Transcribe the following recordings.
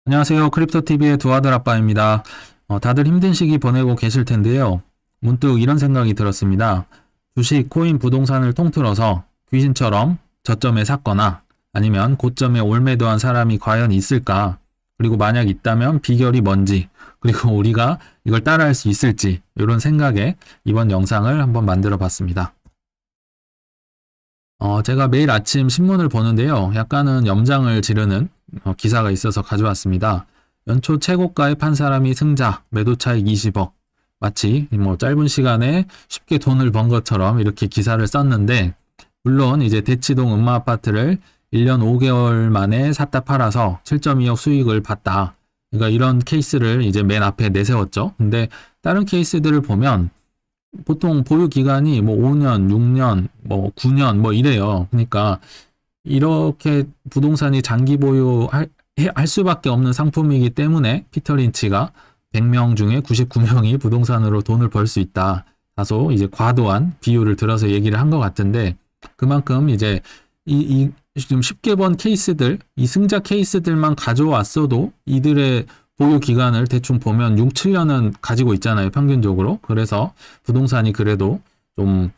안녕하세요. 크립토TV의 두아들 아빠입니다. 다들 힘든 시기 보내고 계실 텐데요. 문득 이런 생각이 들었습니다. 주식, 코인, 부동산을 통틀어서 귀신처럼 저점에 샀거나 아니면 고점에 올매도한 사람이 과연 있을까? 그리고 만약 있다면 비결이 뭔지, 그리고 우리가 이걸 따라할 수 있을지 이런 생각에 이번 영상을 한번 만들어 봤습니다. 제가 매일 아침 신문을 보는데요. 약간은 염장을 지르는 기사가 있어서 가져왔습니다. 연초 최고가에 판 사람이 승자, 매도 차익 20억. 마치 짧은 시간에 쉽게 돈을 번 것처럼 이렇게 기사를 썼는데, 물론 이제 대치동 음마 아파트를 1년 5개월 만에 샀다 팔아서 7.2억 수익을 봤다. 그러니까 이런 케이스를 이제 맨 앞에 내세웠죠. 근데 다른 케이스들을 보면 보통 보유 기간이 5년, 6년, 9년 이래요. 그러니까 이렇게 부동산이 장기 보유할 수밖에 없는 상품이기 때문에 피터 린치가 100명 중에 99명이 부동산으로 돈을 벌 수 있다. 다소 이제 과도한 비율을 들어서 얘기를 한 것 같은데, 그만큼 이제 좀 쉽게 본 케이스들, 이 승자 케이스들만 가져왔어도 이들의 보유 기간을 대충 보면 6, 7년은 가지고 있잖아요, 평균적으로. 그래서 부동산이 그래도 좀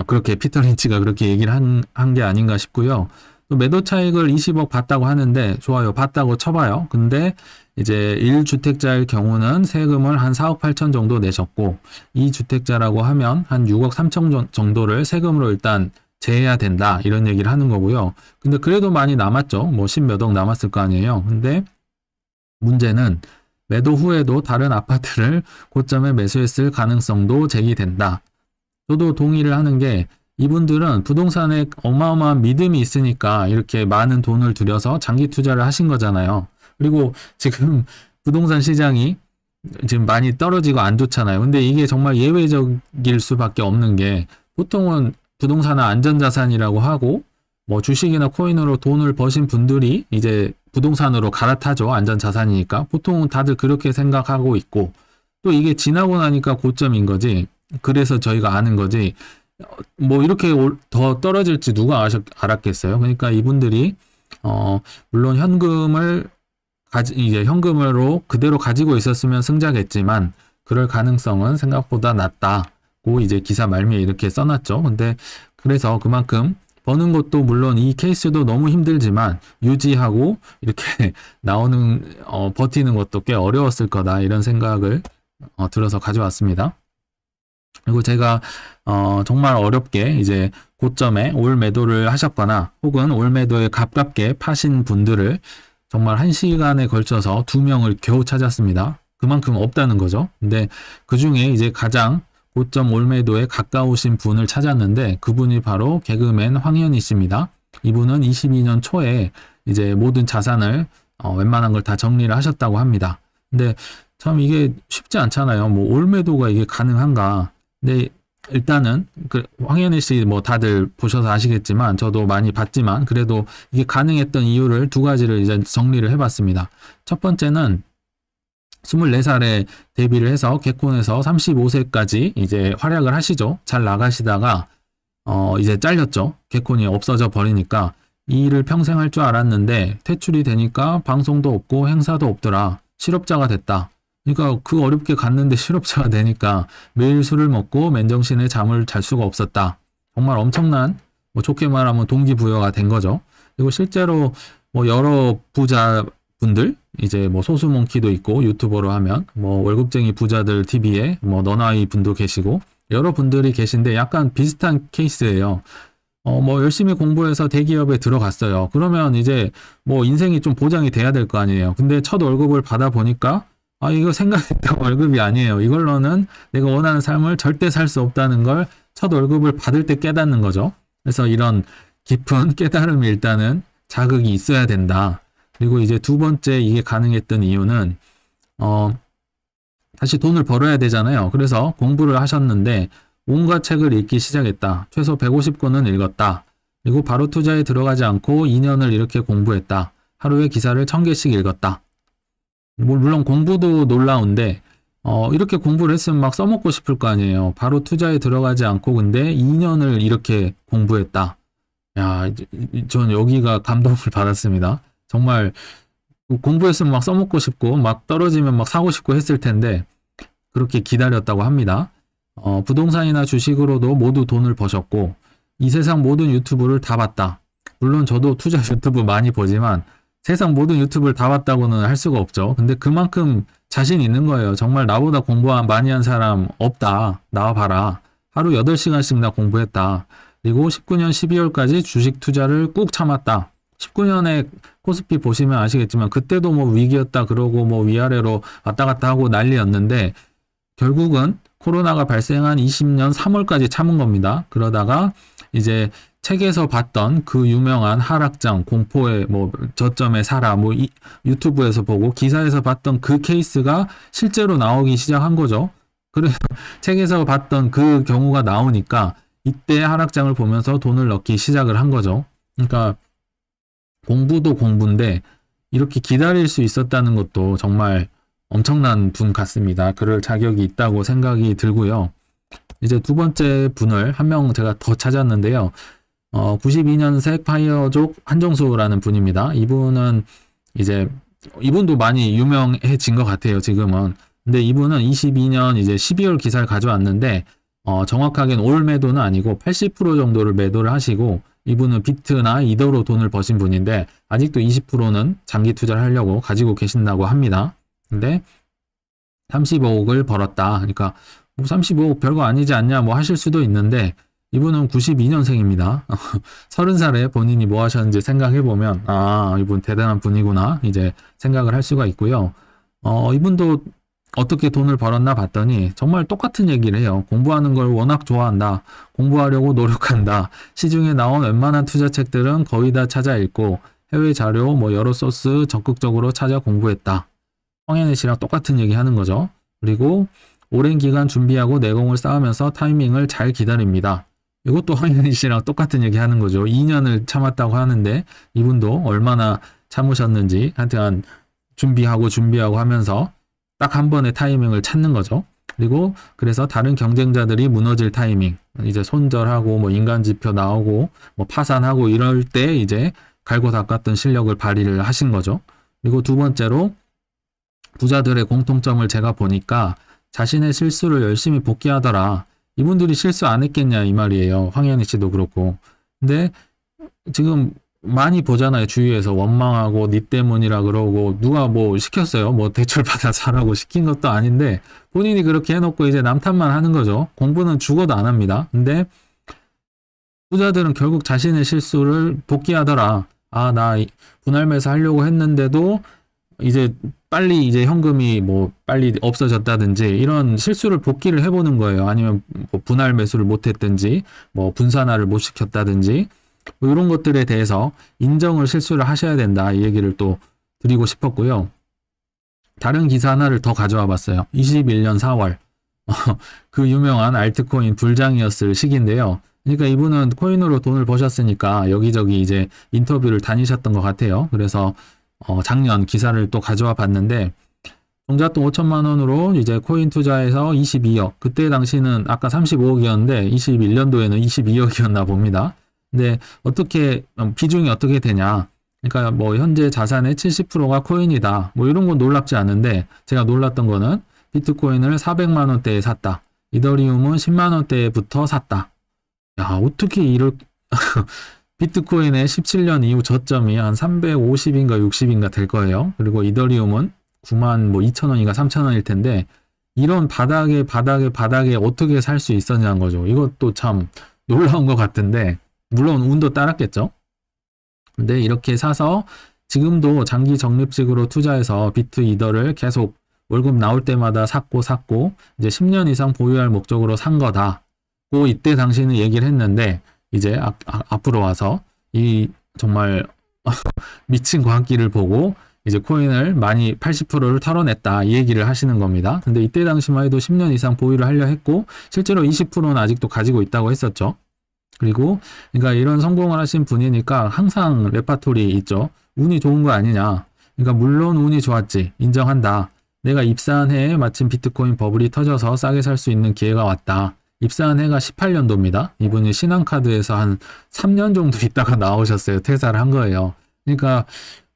그렇게 피터 린치가 그렇게 얘기를 한 게 아닌가 싶고요. 또 매도 차익을 20억 봤다고 하는데, 좋아요, 봤다고 쳐봐요. 근데 이제 1주택자일 경우는 세금을 한 4억 8천 정도 내셨고, 2주택자라고 하면 한 6억 3천 정도를 세금으로 일단 제해야 된다, 이런 얘기를 하는 거고요. 근데 그래도 많이 남았죠. 10몇억 남았을 거 아니에요. 근데 문제는 매도 후에도 다른 아파트를 고점에 매수했을 가능성도 제기된다. 저도 동의를 하는 게, 이분들은 부동산에 어마어마한 믿음이 있으니까 이렇게 많은 돈을 들여서 장기 투자를 하신 거잖아요. 그리고 지금 부동산 시장이 지금 많이 떨어지고 안 좋잖아요. 근데 이게 정말 예외적일 수밖에 없는 게, 보통은 부동산은 안전자산이라고 하고 주식이나 코인으로 돈을 버신 분들이 이제 부동산으로 갈아타죠. 안전자산이니까. 보통은 다들 그렇게 생각하고 있고, 또 이게 지나고 나니까 고점인 거지. 그래서 저희가 아는 거지. 이렇게 더 떨어질지 누가 알았겠어요. 그러니까 이분들이 물론 현금으로 그대로 가지고 있었으면 승자겠지만, 그럴 가능성은 생각보다 낮다고 이제 기사 말미에 이렇게 써놨죠. 근데 그래서 그만큼 버는 것도 물론 이 케이스도 너무 힘들지만 유지하고 이렇게 버티는 것도 꽤 어려웠을 거다, 이런 생각을 들어서 가져왔습니다. 그리고 제가 정말 어렵게 이제 고점에 올 매도를 하셨거나 혹은 올 매도에 가깝게 파신 분들을 정말 1시간에 걸쳐서 2명을 겨우 찾았습니다. 그만큼 없다는 거죠. 근데 그 중에 이제 가장 고점 올 매도에 가까우신 분을 찾았는데, 그분이 바로 개그맨 황현희 씨입니다. 이분은 22년 초에 이제 모든 자산을 웬만한 걸 다 정리를 하셨다고 합니다. 근데 참 이게 쉽지 않잖아요. 올 매도가 이게 가능한가? 근데 일단은 황현희 씨 다들 보셔서 아시겠지만, 저도 많이 봤지만 그래도 이게 가능했던 이유를 두 가지를 이제 정리를 해봤습니다. 첫 번째는 24살에 데뷔를 해서 개콘에서 35세까지 이제 활약을 하시죠. 잘 나가시다가 이제 잘렸죠. 개콘이 없어져 버리니까 이 일을 평생 할 줄 알았는데 퇴출이 되니까 방송도 없고 행사도 없더라. 실업자가 됐다. 그러니까 그 어렵게 갔는데 실업자가 되니까 매일 술을 먹고 맨정신에 잠을 잘 수가 없었다. 정말 엄청난, 좋게 말하면 동기부여가 된 거죠. 그리고 실제로 여러 부자분들, 이제 소수몽키도 있고, 유튜버로 하면 월급쟁이 부자들 TV에 너나이 분도 계시고 여러 분들이 계신데, 약간 비슷한 케이스예요. 열심히 공부해서 대기업에 들어갔어요. 그러면 이제 인생이 좀 보장이 돼야 될 거 아니에요. 근데 첫 월급을 받아 보니까 이거 생각했던 월급이 아니에요. 이걸로는 내가 원하는 삶을 절대 살 수 없다는 걸 첫 월급을 받을 때 깨닫는 거죠. 그래서 이런 깊은 깨달음이 일단은 자극이 있어야 된다. 그리고 이제 두 번째 이게 가능했던 이유는 다시 돈을 벌어야 되잖아요. 그래서 공부를 하셨는데 온갖 책을 읽기 시작했다. 최소 150권은 읽었다. 그리고 바로 투자에 들어가지 않고 2년을 이렇게 공부했다. 하루에 기사를 1000개씩 읽었다. 물론 공부도 놀라운데 이렇게 공부를 했으면 막 써먹고 싶을 거 아니에요. 바로 투자에 들어가지 않고 근데 2년을 이렇게 공부했다. 야, 전 여기가 감동을 받았습니다. 정말 공부했으면 막 써먹고 싶고 막 떨어지면 막 사고 싶고 했을 텐데 그렇게 기다렸다고 합니다. 부동산이나 주식으로도 모두 돈을 버셨고 이 세상 모든 유튜브를 다 봤다. 물론 저도 투자 유튜브 많이 보지만 세상 모든 유튜브를 다 봤다고는 할 수가 없죠. 근데 그만큼 자신 있는 거예요. 정말 나보다 공부 많이 한 사람 없다. 나와봐라. 하루 8시간씩 공부했다. 그리고 19년 12월까지 주식 투자를 꾹 참았다. 19년에 코스피 보시면 아시겠지만 그때도 뭐 위기였다 그러고 뭐 위아래로 왔다 갔다 하고 난리였는데 결국은 코로나가 발생한 20년 3월까지 참은 겁니다. 그러다가 이제 책에서 봤던 그 유명한 하락장, 공포의 뭐 저점에 살아, 뭐 유튜브에서 보고 기사에서 봤던 그 케이스가 실제로 나오기 시작한 거죠. 그래서 책에서 봤던 그 경우가 나오니까 이때 하락장을 보면서 돈을 넣기 시작을 한 거죠. 그러니까 공부도 공부인데 이렇게 기다릴 수 있었다는 것도 정말 엄청난 분 같습니다. 그럴 자격이 있다고 생각이 들고요. 이제 두 번째 분을 한 명 제가 더 찾았는데요. 92년생 파이어족 한정수라는 분입니다. 이분은 이제 이분도 많이 유명해진 것 같아요. 지금은. 근데 이분은 22년 이제 12월 기사를 가져왔는데 정확하게는 올 매도는 아니고 80% 정도를 매도를 하시고 이분은 비트나 이더로 돈을 버신 분인데 아직도 20%는 장기 투자를 하려고 가지고 계신다고 합니다. 근데 35억을 벌었다. 그러니까 뭐 35억 별거 아니지 않냐 뭐 하실 수도 있는데 이분은 92년생입니다. 30살에 본인이 뭐 하셨는지 생각해보면 아 이분 대단한 분이구나 이제 생각을 할 수가 있고요. 이분도 어떻게 돈을 벌었나 봤더니 정말 똑같은 얘기를 해요. 공부하는 걸 워낙 좋아한다. 공부하려고 노력한다. 시중에 나온 웬만한 투자책들은 거의 다 찾아 읽고 해외 자료 뭐 여러 소스 적극적으로 찾아 공부했다. 황현희 씨랑 똑같은 얘기 하는 거죠. 그리고 오랜 기간 준비하고 내공을 쌓으면서 타이밍을 잘 기다립니다. 이것도 황현희 씨랑 똑같은 얘기 하는 거죠. 2년을 참았다고 하는데 이분도 얼마나 참으셨는지 하여튼 준비하고 하면서 딱 한 번의 타이밍을 찾는 거죠. 그리고 그래서 다른 경쟁자들이 무너질 타이밍, 이제 손절하고 뭐 인간지표 나오고 뭐 파산하고 이럴 때 이제 갈고 닦았던 실력을 발휘를 하신 거죠. 그리고 두 번째로 부자들의 공통점을 제가 보니까 자신의 실수를 열심히 복귀하더라. 이분들이 실수 안 했겠냐 이 말이에요. 황현희 씨도 그렇고. 근데 지금 많이 보잖아요. 주위에서 원망하고 니 때문이라 그러고 누가 뭐 시켰어요. 뭐 대출받아 사라고 시킨 것도 아닌데 본인이 그렇게 해놓고 이제 남 탓만 하는 거죠. 공부는 죽어도 안 합니다. 근데 부자들은 결국 자신의 실수를 복귀하더라. 아, 나 분할 매수 하려고 했는데도 이제 빨리 이제 현금이 뭐 빨리 없어졌다든지 이런 실수를 복귀를 해보는 거예요. 아니면 뭐 분할 매수를 못했든지 뭐 분산화를 못 시켰다든지 뭐 이런 것들에 대해서 인정을 실수를 하셔야 된다. 이 얘기를 또 드리고 싶었고요. 다른 기사 하나를 더 가져와 봤어요. 21년 4월 그 유명한 알트코인 불장이었을 시기인데요. 그러니까 이분은 코인으로 돈을 버셨으니까 여기저기 이제 인터뷰를 다니셨던 것 같아요. 그래서 작년 기사를 또 가져와 봤는데 종잣돈 5천만 원으로 이제 코인 투자해서 22억. 그때 당시는 아까 35억이었는데 21년도에는 22억이었나 봅니다. 근데 어떻게 비중이 어떻게 되냐? 그러니까 뭐 현재 자산의 70%가 코인이다. 뭐 이런 건 놀랍지 않은데 제가 놀랐던 거는 비트코인을 400만 원대에 샀다. 이더리움은 10만 원대부터 샀다. 야, 어떻게 이럴 비트코인의 17년 이후 저점이 한 350인가 60인가 될 거예요. 그리고 이더리움은 9만 뭐 2천 원인가 3천 원일 텐데 이런 바닥에 어떻게 살 수 있었냐는 거죠. 이것도 참 놀라운 것 같은데 물론 운도 따랐겠죠. 근데 이렇게 사서 지금도 장기 적립식으로 투자해서 비트 이더를 계속 월급 나올 때마다 샀고 이제 10년 이상 보유할 목적으로 산 거다. 고 이때 당시는 얘기를 했는데 이제 앞으로 와서 이 정말 미친 광기를 보고 이제 코인을 많이 80%를 털어냈다 이 얘기를 하시는 겁니다. 근데 이때 당시만 해도 10년 이상 보유를 하려 했고 실제로 20%는 아직도 가지고 있다고 했었죠. 그리고 그러니까 이런 성공을 하신 분이니까 항상 레파토리 있죠. 운이 좋은 거 아니냐. 그러니까 물론 운이 좋았지. 인정한다. 내가 입사한 해에 마침 비트코인 버블이 터져서 싸게 살 수 있는 기회가 왔다. 입사한 해가 18년도입니다. 이분이 신한카드에서 한 3년 정도 있다가 나오셨어요. 퇴사를 한 거예요. 그러니까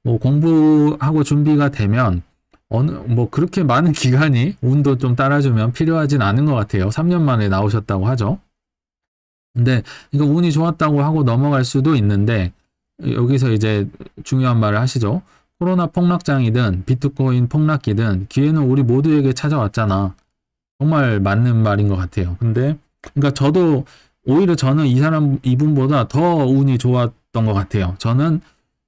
뭐 공부하고 준비가 되면 뭐 그렇게 많은 기간이 운도 좀 따라주면 필요하진 않은 것 같아요. 3년 만에 나오셨다고 하죠. 근데 이거 운이 좋았다고 하고 넘어갈 수도 있는데 여기서 이제 중요한 말을 하시죠. 코로나 폭락장이든 비트코인 폭락기든 기회는 우리 모두에게 찾아왔잖아. 정말 맞는 말인 것 같아요. 근데 그러니까 저도 오히려 저는 이분보다 더 운이 좋았던 것 같아요. 저는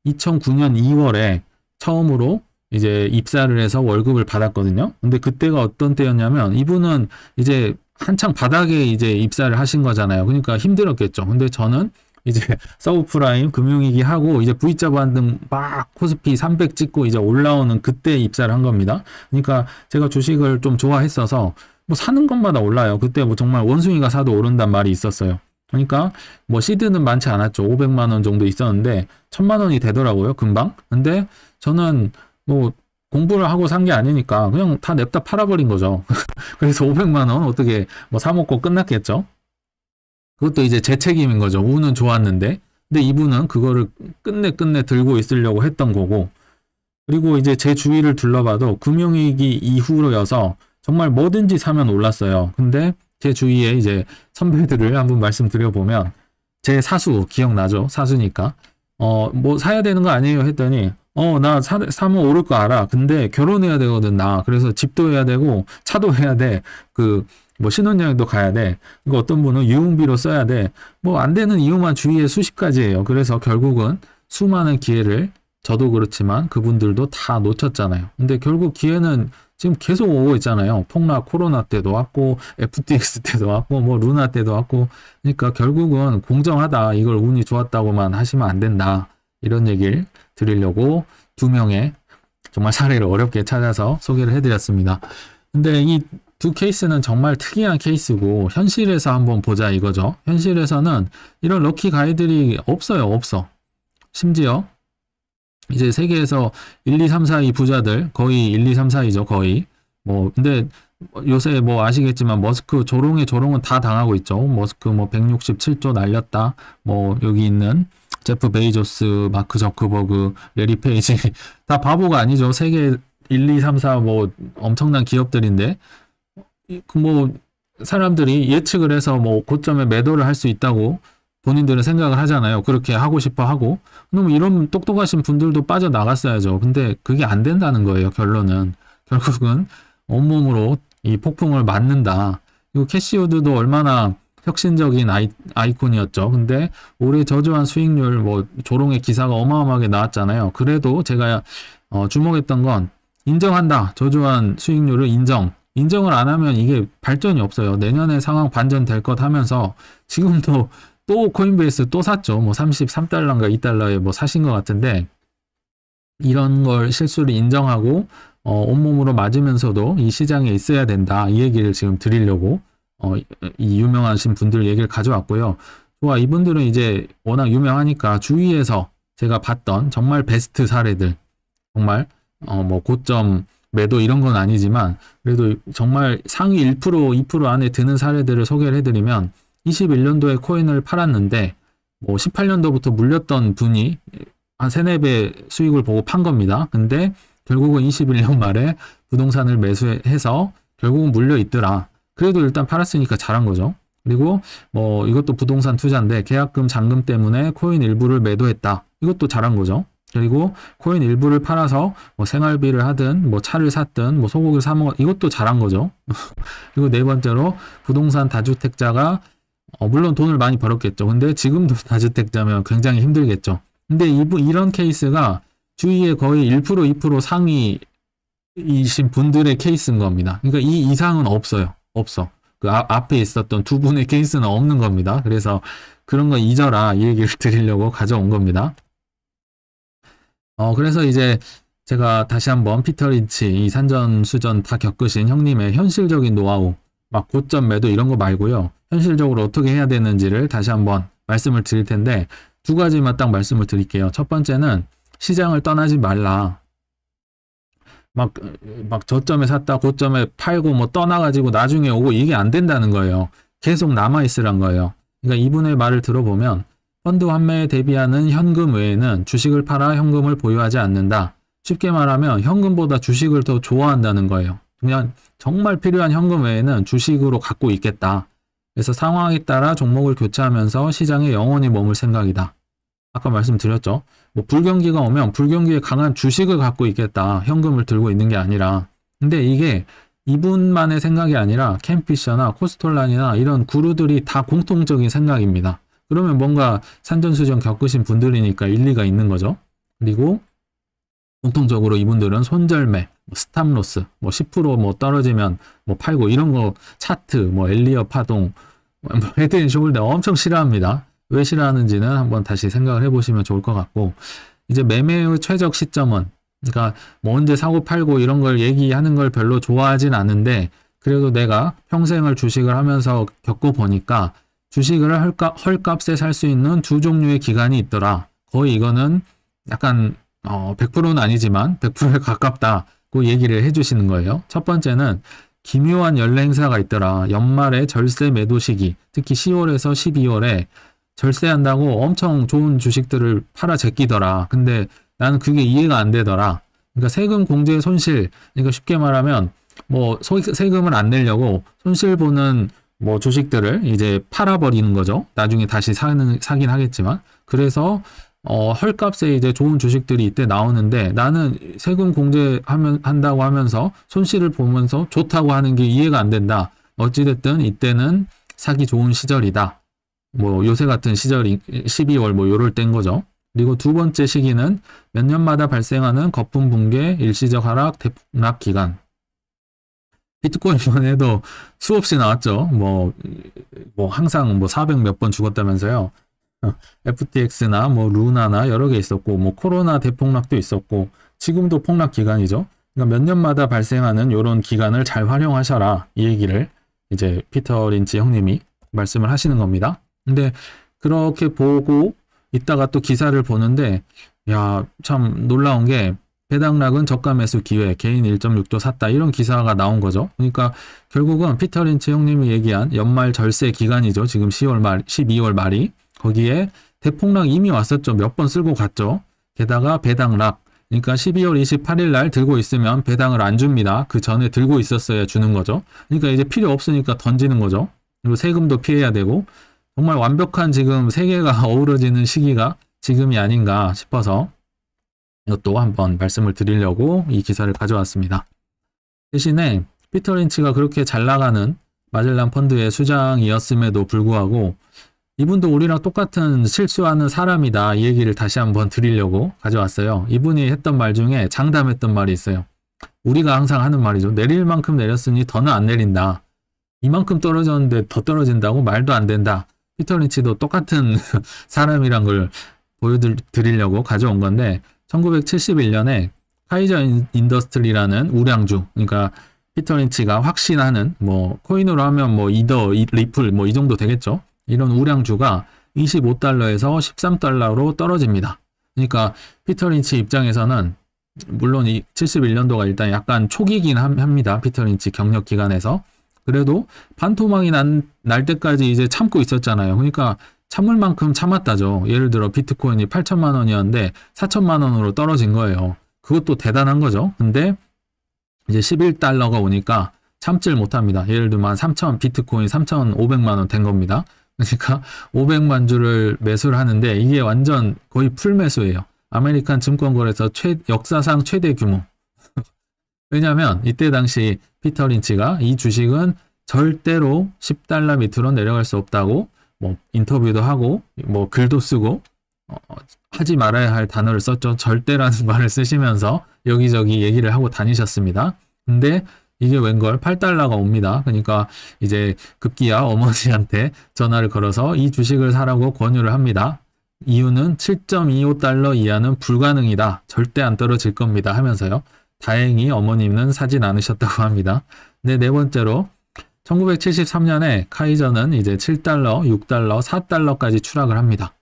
2009년 2월에 처음으로 이제 입사를 해서 월급을 받았거든요. 근데 그때가 어떤 때였냐면 이분은 이제 한창 바닥에 이제 입사를 하신 거잖아요. 그러니까 힘들었겠죠. 근데 저는 이제 서브프라임 금융위기 하고 이제 V자 반등 막 코스피 300 찍고 이제 올라오는 그때 입사를 한 겁니다. 그러니까 제가 주식을 좀 좋아했어서 뭐 사는 것마다 올라요. 그때 뭐 정말 원숭이가 사도 오른단 말이 있었어요. 그러니까 뭐 시드는 많지 않았죠. 500만 원 정도 있었는데 1000만 원이 되더라고요. 금방. 근데 저는 뭐 공부를 하고 산 게 아니니까 그냥 다 냅다 팔아버린 거죠. 그래서 500만 원 어떻게 뭐 사먹고 끝났겠죠. 그것도 이제 제 책임인 거죠. 운은 좋았는데. 근데 이분은 그거를 끝내 들고 있으려고 했던 거고. 그리고 이제 제 주위를 둘러봐도 금융위기 이후로여서 정말 뭐든지 사면 올랐어요. 근데 제 주위에 이제 선배들을 한번 말씀드려보면 제 사수 기억나죠? 사수니까. 뭐 사야 되는 거 아니에요? 했더니 나 사면 오를 거 알아. 근데 결혼해야 되거든, 나. 그래서 집도 해야 되고, 차도 해야 돼. 뭐 신혼여행도 가야 돼. 이거 어떤 분은 유흥비로 써야 돼. 뭐 안 되는 이유만 주위에 수십 가지예요. 그래서 결국은 수많은 기회를 저도 그렇지만 그분들도 다 놓쳤잖아요. 근데 결국 기회는 지금 계속 오고 있잖아요. 폭락 코로나 때도 왔고, FTX 때도 왔고, 뭐 루나 때도 왔고. 그러니까 결국은 공정하다. 이걸 운이 좋았다고만 하시면 안 된다. 이런 얘기를 드리려고 2명의 정말 사례를 어렵게 찾아서 소개를 해드렸습니다. 근데 이 두 케이스는 정말 특이한 케이스고 현실에서 한번 보자 이거죠. 현실에서는 이런 럭키 가이들이 없어. 심지어 이제 세계에서 1, 2, 3, 4, 2 부자들 거의 1, 2, 3, 4이죠. 거의 뭐 근데 요새 뭐 아시겠지만 머스크 조롱의 조롱은 다 당하고 있죠. 머스크 뭐 167조 날렸다. 뭐 여기 있는 제프 베이조스, 마크 저크버그, 레리 페이지 다 바보가 아니죠. 세계 1, 2, 3, 4 뭐 엄청난 기업들인데 뭐 사람들이 예측을 해서 뭐 고점에 매도를 할 수 있다고 본인들은 생각을 하잖아요. 그렇게 하고 싶어 하고. 그럼 이런 똑똑하신 분들도 빠져나갔어야죠. 근데 그게 안 된다는 거예요. 결론은. 결국은 온몸으로 이 폭풍을 맞는다. 그리고 캐시우드도 얼마나 혁신적인 아이콘이었죠. 근데 올해 저조한 수익률 뭐 조롱의 기사가 어마어마하게 나왔잖아요. 그래도 제가 주목했던 건 인정한다. 저조한 수익률을 인정을 안 하면 이게 발전이 없어요. 내년에 상황 반전될 것 하면서 지금도 또 코인베이스 또 샀죠. 뭐 33달러인가 2달러에 뭐 사신 것 같은데 이런 걸 실수를 인정하고 온몸으로 맞으면서도 이 시장에 있어야 된다. 이 얘기를 지금 드리려고 이 유명하신 분들 얘기를 가져왔고요. 좋아, 이분들은 이제 워낙 유명하니까 주위에서 제가 봤던 정말 베스트 사례들 정말 뭐 고점 매도 이런 건 아니지만 그래도 정말 상위 1%, 2% 안에 드는 사례들을 소개를 해드리면 21년도에 코인을 팔았는데 뭐 18년도부터 물렸던 분이 한 3, 4배 수익을 보고 판 겁니다. 근데 결국은 21년 말에 부동산을 매수해서 결국은 물려 있더라. 그래도 일단 팔았으니까 잘한 거죠. 그리고 뭐 이것도 부동산 투자인데 계약금 잔금 때문에 코인 일부를 매도했다. 이것도 잘한 거죠. 그리고 코인 일부를 팔아서 뭐 생활비를 하든 뭐 차를 샀든 뭐 소고기를 사 먹었 이것도 잘한 거죠. 그리고 네 번째로 부동산 다주택자가 물론 돈을 많이 벌었겠죠. 근데 지금도 다주택자면 굉장히 힘들겠죠. 근데 이런 케이스가 주위에 거의 1%, 2% 상위이신 분들의 케이스인 겁니다. 그러니까 이 이상은 없어요. 없어. 그 앞에 있었던 두 분의 케이스는 없는 겁니다. 그래서 그런 거 잊어라 이 얘기를 드리려고 가져온 겁니다. 그래서 이제 제가 다시 한번 피터 린치 이 산전수전 다 겪으신 형님의 현실적인 노하우 막 고점 매도 이런 거 말고요. 현실적으로 어떻게 해야 되는지를 다시 한번 말씀을 드릴 텐데 두 가지만 딱 말씀을 드릴게요. 첫 번째는 시장을 떠나지 말라. 막 저점에 샀다 고점에 팔고 뭐 떠나가지고 나중에 오고 이게 안 된다는 거예요. 계속 남아있으란 거예요. 그러니까 이분의 말을 들어보면 펀드 환매에 대비하는 현금 외에는 주식을 팔아 현금을 보유하지 않는다. 쉽게 말하면 현금보다 주식을 더 좋아한다는 거예요. 그냥 정말 필요한 현금 외에는 주식으로 갖고 있겠다. 그래서 상황에 따라 종목을 교체하면서 시장에 영원히 머물 생각이다. 아까 말씀드렸죠. 뭐 불경기가 오면 불경기에 강한 주식을 갖고 있겠다. 현금을 들고 있는 게 아니라. 근데 이게 이분만의 생각이 아니라 캠피셔나 코스톨란이나 이런 구루들이 다 공통적인 생각입니다. 그러면 뭔가 산전수전 겪으신 분들이니까 일리가 있는 거죠. 그리고 공통적으로 이분들은 손절매, 스탑로스, 10% 떨어지면 팔고 이런 거 차트, 엘리어 파동, 헤드앤숄더 엄청 싫어합니다. 왜 싫어하는지는 한번 다시 생각을 해보시면 좋을 것 같고, 이제 매매의 최적 시점은, 그러니까 언제 사고 팔고 이런 걸 얘기하는 걸 별로 좋아하진 않는데, 그래도 내가 평생을 주식을 하면서 겪어보니까 주식을 헐값에 살 수 있는 두 종류의 기간이 있더라. 거의 이거는 약간 100%는 아니지만 100%에 가깝다고 얘기를 해주시는 거예요. 첫 번째는 기묘한 연례 행사가 있더라. 연말에 절세 매도 시기, 특히 10월에서 12월에 절세한다고 엄청 좋은 주식들을 팔아 제끼더라. 근데 나는 그게 이해가 안 되더라. 그러니까 세금 공제 손실, 그러니까 쉽게 말하면 세금을 안 내려고 손실 보는 주식들을 이제 팔아버리는 거죠. 나중에 다시 사긴 하겠지만. 그래서 헐값에 이제 좋은 주식들이 이때 나오는데 나는 세금 한다고 하면서 손실을 보면서 좋다고 하는 게 이해가 안 된다. 어찌됐든 이때는 사기 좋은 시절이다. 요새 같은 시절이 12월 요럴 때인 거죠. 그리고 두 번째 시기는 몇 년마다 발생하는 거품 붕괴, 일시적 하락, 대폭락 기간. 비트코인 이번에도 수없이 나왔죠. 항상 400 몇 번 죽었다면서요. FTX나 루나나 여러 개 있었고, 코로나 대폭락도 있었고, 지금도 폭락 기간이죠. 그러니까 몇 년마다 발생하는 이런 기간을 잘 활용하셔라. 이 얘기를 이제 피터 린치 형님이 말씀을 하시는 겁니다. 근데 그렇게 보고 있다가 또 기사를 보는데, 야, 참 놀라운 게 배당락은 저가 매수 기회, 개인 1.6조 샀다. 이런 기사가 나온 거죠. 그러니까 결국은 피터 린치 형님이 얘기한 연말 절세 기간이죠. 지금 12월 말이. 거기에 대폭락 이미 왔었죠. 몇 번 쓸고 갔죠. 게다가 배당락. 그러니까 12월 28일 날 들고 있으면 배당을 안 줍니다. 그 전에 들고 있었어야 주는 거죠. 그러니까 이제 필요 없으니까 던지는 거죠. 그리고 세금도 피해야 되고 정말 완벽한 지금 세 개가 어우러지는 시기가 지금이 아닌가 싶어서 이것도 한번 말씀을 드리려고 이 기사를 가져왔습니다. 대신에 피터 린치가 그렇게 잘 나가는 마젤란 펀드의 수장이었음에도 불구하고 이분도 우리랑 똑같은 실수하는 사람이다. 이 얘기를 다시 한번 드리려고 가져왔어요. 이분이 했던 말 중에 장담했던 말이 있어요. 우리가 항상 하는 말이죠. 내릴 만큼 내렸으니 더는 안 내린다. 이만큼 떨어졌는데 더 떨어진다고? 말도 안 된다. 피터 린치도 똑같은 사람이란 걸 보여드리려고 가져온 건데 1971년에 카이저 인더스트리라는 우량주, 그러니까 피터 린치가 확신하는 코인으로 하면 이더, 리플 이 정도 되겠죠. 이런 우량주가 25달러에서 13달러로 떨어집니다. 그러니까 피터 린치 입장에서는 물론 이 71년도가 일단 약간 초기긴 합니다. 피터 린치 경력 기간에서. 그래도 반토막이 날 때까지 이제 참고 있었잖아요. 그러니까 참을 만큼 참았다죠. 예를 들어 비트코인이 8천만 원이었는데 4천만 원으로 떨어진 거예요. 그것도 대단한 거죠. 근데 이제 11달러가 오니까 참질 못합니다. 예를 들면 비트코인 3,500만 원 된 겁니다. 그러니까 500만 주를 매수를 하는데 이게 완전 거의 풀매수예요. 아메리칸 증권거래소 역사상 최대 규모. 왜냐하면 이때 당시 피터 린치가 이 주식은 절대로 10달러 밑으로 내려갈 수 없다고 인터뷰도 하고 글도 쓰고 하지 말아야 할 단어를 썼죠. 절대라는 말을 쓰시면서 여기저기 얘기를 하고 다니셨습니다. 근데 이게 웬걸 8달러가 옵니다. 그러니까 이제 급기야 어머니한테 전화를 걸어서 이 주식을 사라고 권유를 합니다. 이유는 7.25달러 이하는 불가능이다. 절대 안 떨어질 겁니다. 하면서요. 다행히 어머님은 사진 않으셨다고 합니다. 네 번째로 1973년에 카이저는 이제 7달러, 6달러, 4달러까지 추락을 합니다.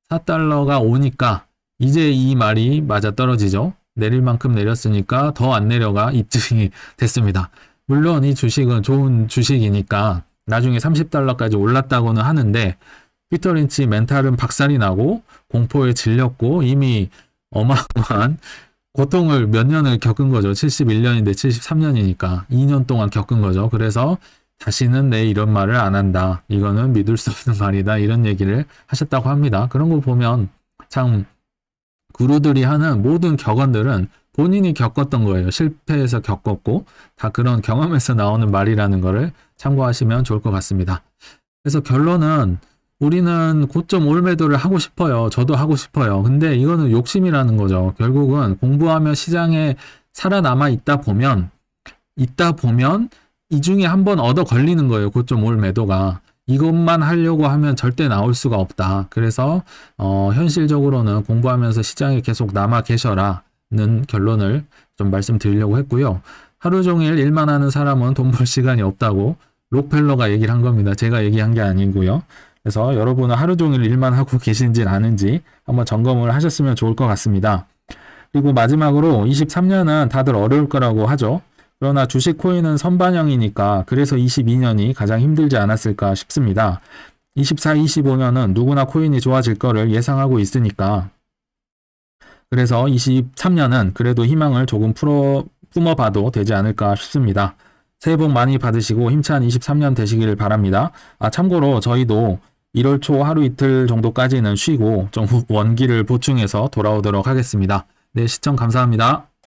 4달러가 오니까 이제 이 말이 맞아 떨어지죠. 내릴 만큼 내렸으니까 더 안 내려가 입증이 됐습니다. 물론 이 주식은 좋은 주식이니까 나중에 30달러까지 올랐다고는 하는데 피터 린치 멘탈은 박살이 나고 공포에 질렸고 이미 어마어마한 고통을 몇 년을 겪은 거죠. 71년인데 73년이니까 2년 동안 겪은 거죠. 그래서 다시는 내 이런 말을 안 한다. 이거는 믿을 수 없는 말이다. 이런 얘기를 하셨다고 합니다. 그런 거 보면 참 구루들이 하는 모든 격언들은 본인이 겪었던 거예요. 실패해서 겪었고 다 그런 경험에서 나오는 말이라는 거를 참고하시면 좋을 것 같습니다. 그래서 결론은 우리는 고점 올매도를 하고 싶어요. 저도 하고 싶어요. 근데 이거는 욕심이라는 거죠. 결국은 공부하며 시장에 살아남아 있다 보면 이 중에 한번 얻어 걸리는 거예요. 고점 올매도가. 이것만 하려고 하면 절대 나올 수가 없다. 그래서 현실적으로는 공부하면서 시장에 계속 남아 계셔라는 결론을 좀 말씀드리려고 했고요. 하루 종일 일만 하는 사람은 돈 벌 시간이 없다고 록펠러가 얘기를 한 겁니다. 제가 얘기한 게 아니고요. 그래서 여러분은 하루 종일 일만 하고 계신지 아닌지 한번 점검을 하셨으면 좋을 것 같습니다. 그리고 마지막으로 23년은 다들 어려울 거라고 하죠. 그러나 주식 코인은 선반영이니까 그래서 22년이 가장 힘들지 않았을까 싶습니다. 24, 25년은 누구나 코인이 좋아질 거를 예상하고 있으니까 그래서 23년은 그래도 희망을 조금 품어봐도 되지 않을까 싶습니다. 새해 복 많이 받으시고 힘찬 23년 되시길 바랍니다. 참고로 저희도 1월 초 하루 이틀 정도까지는 쉬고 좀 원기를 보충해서 돌아오도록 하겠습니다. 네, 시청 감사합니다.